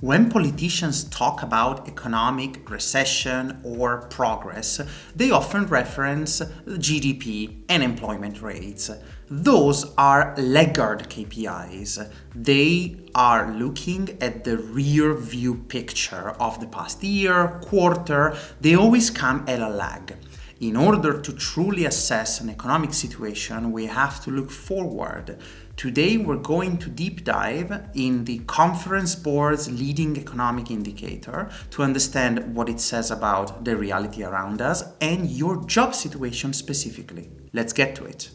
When politicians talk about economic recession or progress, they often reference GDP and employment rates. Those are laggard KPIs. They are looking at the rear view picture of the past year, quarter. They always come at a lag. In order to truly assess an economic situation, we have to look forward. Today, we're going to deep dive in the Conference Board's leading economic indicator to understand what it says about the reality around us and your job situation specifically. Let's get to it.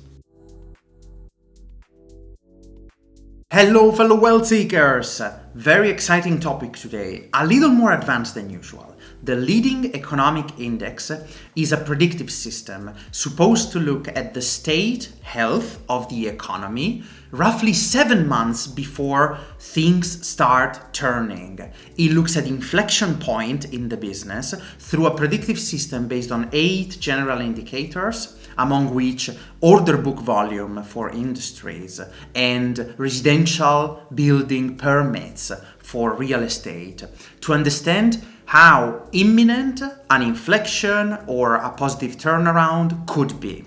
Hello, fellow wealth seekers! Very exciting topic today, a little more advanced than usual. The leading economic index is a predictive system supposed to look at the state health of the economy roughly 7 months before things start turning. It looks at inflection point in the business through a predictive system based on 8 general indicators, among which order book volume for industries and residential building permits for real estate, to understand how imminent an inflection or a positive turnaround could be.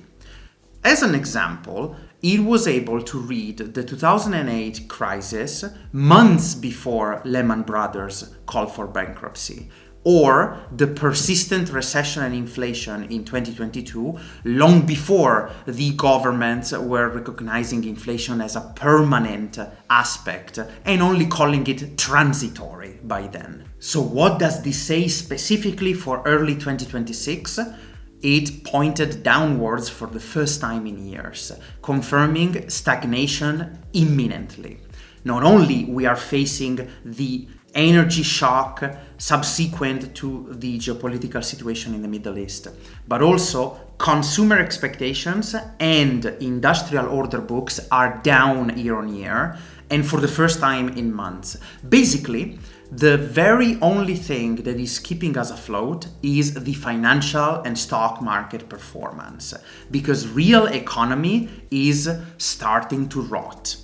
As an example, it was able to read the 2008 crisis months before Lehman Brothers called for bankruptcy, or the persistent recession and inflation in 2022, long before the governments were recognizing inflation as a permanent aspect and only calling it transitory by then. So what does this say specifically for early 2026? It pointed downwards for the first time in years, confirming stagnation imminently. Not only we are facing the energy shock subsequent to the geopolitical situation in the Middle East, but also consumer expectations and industrial order books are down year on year and for the first time in months. Basically, the very only thing that is keeping us afloat is the financial and stock market performance, because real economy is starting to rot.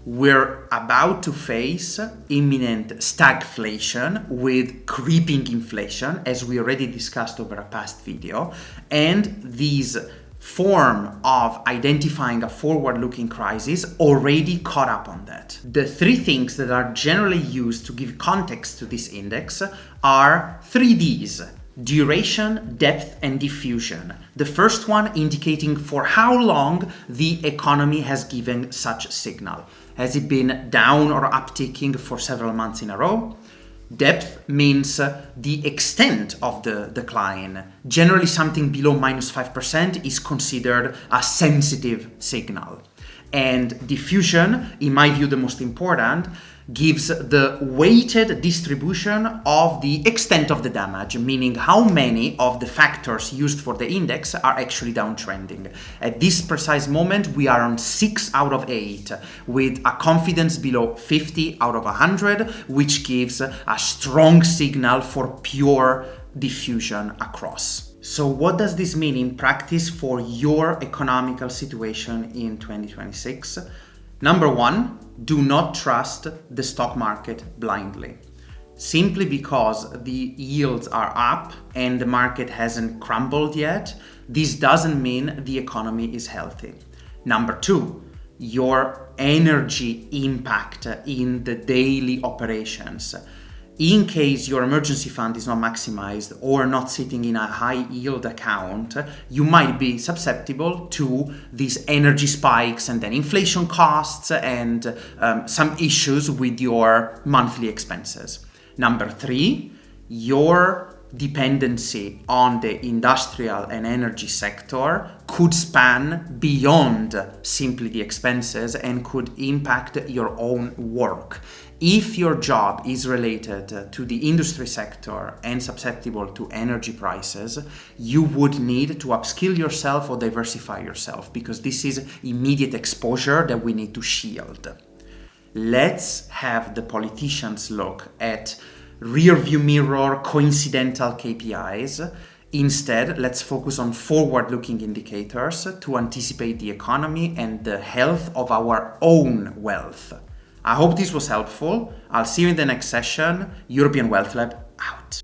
We're about to face imminent stagflation with creeping inflation, as we already discussed over a past video, and these form of identifying a forward-looking crisis already caught up on that. The 3 things that are generally used to give context to this index are 3 Ds: duration, depth, and diffusion. The first one indicating for how long the economy has given such signal. Has it been down or upticking for several months in a row? Depth means the extent of the decline. Generally, something below minus 5% is considered a sensitive signal. And diffusion, in my view the most important, gives the weighted distribution of the extent of the damage, meaning how many of the factors used for the index are actually downtrending. At this precise moment, we are on 6 out of 8, with a confidence below 50 out of 100, which gives a strong signal for pure diffusion across. So what does this mean in practice for your economical situation in 2026? Number 1, do not trust the stock market blindly. Simply because the yields are up and the market hasn't crumbled yet, this doesn't mean the economy is healthy. Number 2, your energy impact in the daily operations. In case your emergency fund is not maximized or not sitting in a high yield account, you might be susceptible to these energy spikes and then inflation costs and some issues with your monthly expenses. Number 3, your dependency on the industrial and energy sector could span beyond simply the expenses and could impact your own work. If your job is related to the industry sector and susceptible to energy prices, you would need to upskill yourself or diversify yourself, because this is immediate exposure that we need to shield. Let's have the politicians look at rearview mirror coincidental KPIs. Instead, let's focus on forward-looking indicators to anticipate the economy and the health of our own wealth. I hope this was helpful. I'll see you in the next session. European Wealth Lab out.